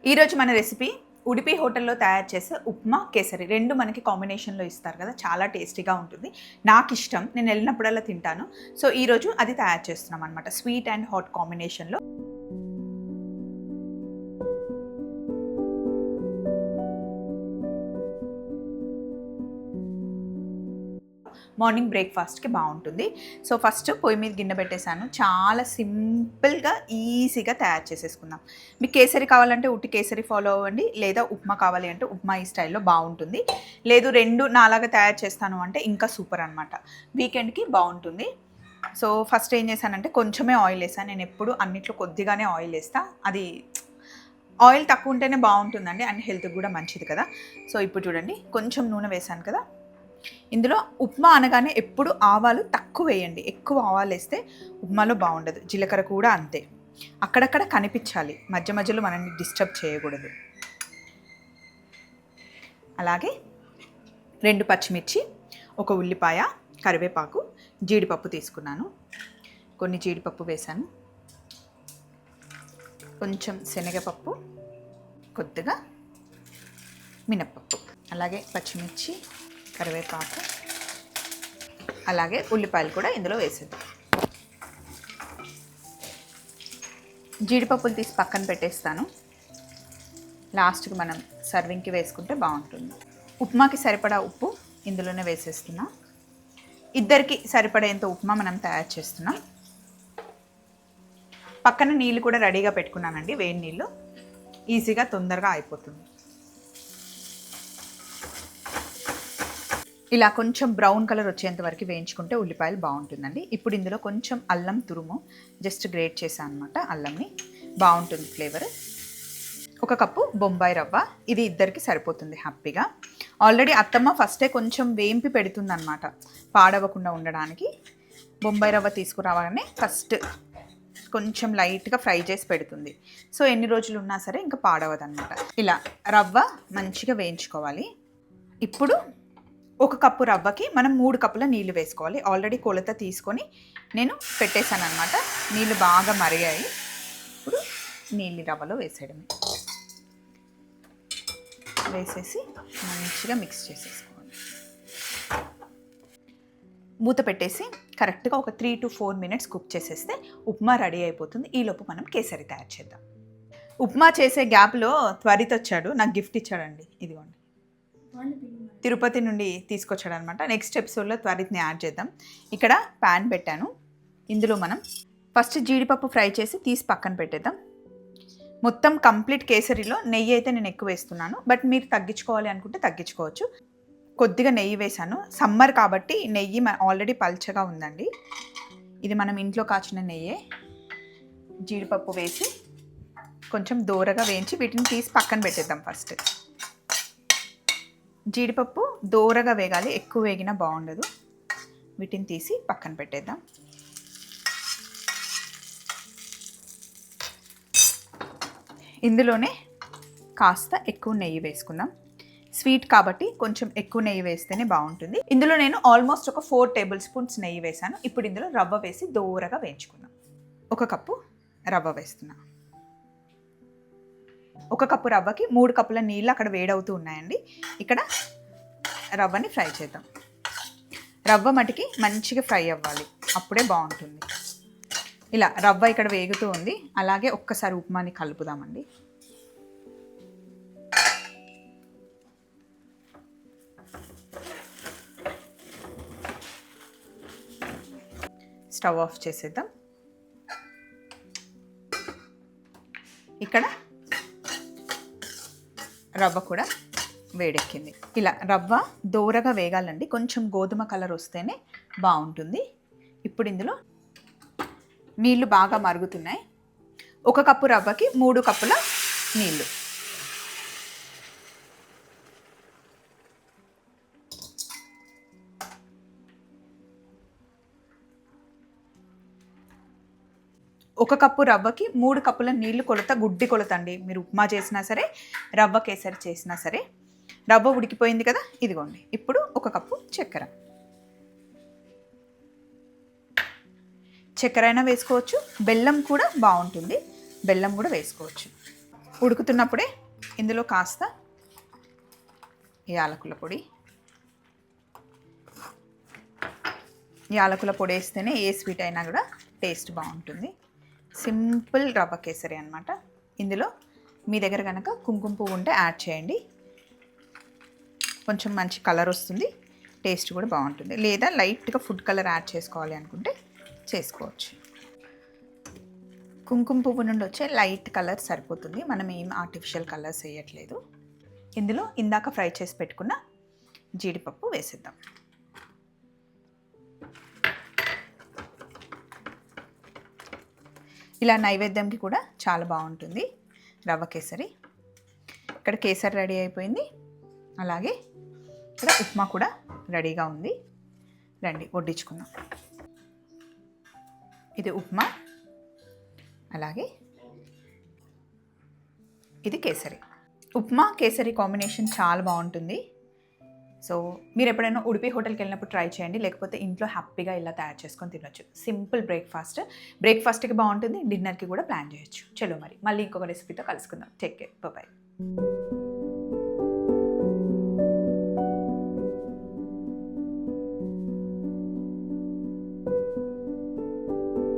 ఈరోజు మన రెసిపీ ఉడిపి హోటల్లో తయారు చేసే ఉప్మా కేసరి రెండు మనకి కాంబినేషన్లో ఇస్తారు కదా, చాలా టేస్టీగా ఉంటుంది. నాకు ఇష్టం, నేను వెళ్ళినప్పుడల్లా తింటాను. సో ఈరోజు అది తయారు చేస్తున్నాం అనమాట, స్వీట్ అండ్ హాట్ కాంబినేషన్లో. మార్నింగ్ బ్రేక్ఫాస్ట్కి బాగుంటుంది. సో ఫస్ట్ పొయ్యి మీద గిన్నె పెట్టేశాను. చాలా సింపుల్గా ఈజీగా తయారు చేసేసుకుందాం. మీకు కేసరి కావాలంటే ఉట్టి కేసరి ఫాలో అవ్వండి, లేదా ఉప్మా కావాలి అంటే ఉప్మా ఈ స్టైల్లో బాగుంటుంది. లేదు రెండు నాలాగా తయారు చేస్తాను అంటే ఇంకా సూపర్ అనమాట, వీకెండ్కి బాగుంటుంది. సో ఫస్ట్ ఏం చేశానంటే కొంచెమే ఆయిల్ వేసాను. నేను ఎప్పుడు అన్నిట్లో కొద్దిగానే ఆయిల్ వేస్తా, అది ఆయిల్ తక్కువ ఉంటేనే బాగుంటుందండి అండ్ హెల్త్కి కూడా మంచిది కదా. సో ఇప్పుడు చూడండి, కొంచెం నూనె వేసాను కదా. ఇందులో ఉప్మా అనగానే ఎప్పుడు ఆవాలు తక్కువ వేయండి, ఎక్కువ ఆవాలు వేస్తే ఉప్మాలో బాగుండదు. జీలకర్ర కూడా అంతే, అక్కడక్కడ కనిపించాలి, మధ్య మధ్యలో మనల్ని డిస్టర్బ్ చేయకూడదు. అలాగే 2 పచ్చిమిర్చి, 1 ఉల్లిపాయ, కరివేపాకు, జీడిపప్పు తీసుకున్నాను. కొన్ని జీడిపప్పు వేసాను, కొంచెం శనగపప్పు, కొద్దిగా మినప్పప్పు, అలాగే పచ్చిమిర్చి, కరివేపాకు, అలాగే ఉల్లిపాయలు కూడా ఇందులో వేసేద్దాం. జీడిపప్పులు తీసి పక్కన పెట్టేస్తాను, లాస్ట్కి మనం సర్వింగ్కి వేసుకుంటే బాగుంటుంది. ఉప్మాకి సరిపడా ఉప్పు ఇందులోనే వేసేస్తున్నా. ఇద్దరికి సరిపడేంత ఉప్మా మనం తయారు చేస్తున్నాం. పక్కన నీళ్ళు కూడా రెడీగా పెట్టుకున్నానండి, వేడి నీళ్ళు, ఈజీగా తొందరగా అయిపోతుంది. ఇలా కొంచెం బ్రౌన్ కలర్ వచ్చేంత వరకు వేయించుకుంటే ఉల్లిపాయలు బాగుంటుందండి. ఇప్పుడు ఇందులో కొంచెం అల్లం తురుము జస్ట్ గ్రేట్ చేశాను అనమాట, అల్లంని, బాగుంటుంది ఫ్లేవర్. 1 కప్పు బొంబాయి రవ్వ, ఇది ఇద్దరికి సరిపోతుంది హ్యాపీగా. ఆల్రెడీ అత్తమ్మ ఫస్టే కొంచెం వేంపి పెడుతుంది అనమాట, పాడవకుండా ఉండడానికి. బొంబాయి రవ్వ తీసుకురావాలని ఫస్ట్ కొంచెం లైట్గా ఫ్రై చేసి పెడుతుంది. సో ఎన్ని రోజులు ఉన్నా సరే ఇంకా పాడవదన్నమాట. ఇలా రవ్వ మంచిగా వేయించుకోవాలి. ఇప్పుడు 1 కప్పు రవ్వకి మనం 3 కప్పుల నీళ్లు వేసుకోవాలి. ఆల్రెడీ కొలత తీసుకొని నేను పెట్టేశాను అనమాట, నీళ్ళు బాగా మరిగాయి. ఇప్పుడు నీళ్ళు రవ్వలో వేసేయడమే, వేసేసి మంచిగా మిక్స్ చేసేసుకోవాలి. మూత పెట్టేసి కరెక్ట్గా ఒక 3 to 4 minutes కుక్ చేసేస్తే ఉప్మా రెడీ అయిపోతుంది. ఈలోపు మనం కేసరి తయారు చేద్దాం. ఉప్మా చేసే గ్యాప్లో త్వరిత వచ్చాడు, నాకు గిఫ్ట్ ఇచ్చాడండి, ఇదిగోండి, తిరుపతి నుండి తీసుకొచ్చాడు అనమాట. నెక్స్ట్ ఎపిసోడ్లో త్వరితని యాడ్ చేద్దాం. ఇక్కడ ప్యాన్ పెట్టాను, ఇందులో మనం ఫస్ట్ జీడిపప్పు ఫ్రై చేసి తీసి పక్కన పెట్టేద్దాం. మొత్తం కంప్లీట్ కేసరిలో నెయ్యి అయితే నేను ఎక్కువ వేస్తున్నాను, బట్ మీరు తగ్గించుకోవాలి అనుకుంటే తగ్గించుకోవచ్చు. కొద్దిగా నెయ్యి వేసాను, సమ్మర్ కాబట్టి నెయ్యి ఆల్రెడీ పల్చగా ఉందండి. ఇది మనం ఇంట్లో కాచిన నెయ్యే. జీడిపప్పు వేసి కొంచెం దూరగా వేయించి వీటిని తీసి పక్కన పెట్టేద్దాం. ఫస్ట్ జీడిపప్పు దూరగా వేగాలి, ఎక్కువ వేగినా బాగుండదు. వీటిని తీసి పక్కన పెట్టేద్దాం. ఇందులోనే కాస్త ఎక్కువ నెయ్యి వేసుకుందాం, స్వీట్ కాబట్టి కొంచెం ఎక్కువ నెయ్యి వేస్తేనే బాగుంటుంది. ఇందులో నేను ఆల్మోస్ట్ ఒక 4 tablespoons నెయ్యి వేసాను. ఇప్పుడు ఇందులో రవ్వ వేసి దూరగా వేయించుకుందాం. 1 కప్పు రవ్వ వేస్తున్నా. 1 కప్పు రవ్వకి 3 కప్పుల నీళ్ళు అక్కడ వేడవుతూ ఉన్నాయండి. ఇక్కడ రవ్వని ఫ్రై చేద్దాం. రవ్వ మటుకి మంచిగా ఫ్రై అవ్వాలి, అప్పుడే బాగుంటుంది. ఇలా రవ్వ ఇక్కడ వేగుతూ ఉంది, అలాగే ఒక్కసారి ఉప్మాని కలుపుదామండి. స్టవ్ ఆఫ్ చేసేద్దాం. ఇక్కడ రవ్వ కూడా వేడెక్కింది. ఇలా రవ్వ దోరగా వేగాలండి, కొంచెం గోధుమ కలర్ వస్తేనే బాగుంటుంది. ఇప్పుడు ఇందులో నీళ్లు బాగా మరుగుతున్నాయి. 1 కప్పు రవ్వకి 3 కప్పుల నీళ్లు. ఒక కప్పు రవ్వకి 3 కప్పుల నీళ్లు కొలత గుడ్డి కొలత అండి. మీరు ఉప్మా చేసినా సరే, రవ్వ కేసరి చేసినా సరే. రవ్వ ఉడికిపోయింది కదా, ఇదిగోండి. ఇప్పుడు 1 కప్పు చక్కెర. చక్కెర అయినా వేసుకోవచ్చు, బెల్లం కూడా బాగుంటుంది, బెల్లం కూడా వేసుకోవచ్చు. ఉడుకుతున్నప్పుడే ఇందులో కాస్త యాలకుల పొడి. యాలకుల పొడి వేస్తేనే ఏ స్వీట్ అయినా కూడా టేస్ట్ బాగుంటుంది. సింపుల్ రవ్వ కేసరి అనమాట. ఇందులో మీ దగ్గర కనుక కుంకుమ పువ్వు ఉంటే యాడ్ చేయండి, కొంచెం మంచి కలర్ వస్తుంది, టేస్ట్ కూడా బాగుంటుంది. లేదా లైట్గా ఫుడ్ కలర్ యాడ్ చేసుకోవాలి అనుకుంటే చేసుకోవచ్చు. కుంకుమ పువ్వు నుండి వచ్చే లైట్ కలర్ సరిపోతుంది, మనం ఏం ఆర్టిఫిషియల్ కలర్స్ వేయట్లేదు. ఇందులో ఇందాక ఫ్రై చేసి పెట్టుకున్న జీడిపప్పు వేసేద్దాం. ఇలా నైవేద్యంకి కూడా చాలా బాగుంటుంది రవ్వ కేసరి. ఇక్కడ కేసరి రెడీ అయిపోయింది, అలాగే ఇక్కడ ఉప్మా కూడా రెడీగా ఉంది. రండి వడ్డించుకుందాం. ఇది ఉప్మా, అలాగే ఇది కేసరి. ఉప్మా కేసరి కాంబినేషన్ చాలా బాగుంటుంది. సో మీరు ఎప్పుడైనా ఉడిపి హోటల్కి వెళ్ళినప్పుడు ట్రై చేయండి, లేకపోతే ఇంట్లో హ్యాపీగా ఇలా తయారు చేసుకొని తినొచ్చు. సింపుల్ బ్రేక్ఫాస్ట్కి బాగుంటుంది, డిన్నర్కి కూడా ప్లాన్ చేయొచ్చు. చలో మరి మళ్ళీ ఇంకొక రెసిపీతో కలుసుకుందాం. Take care, bye.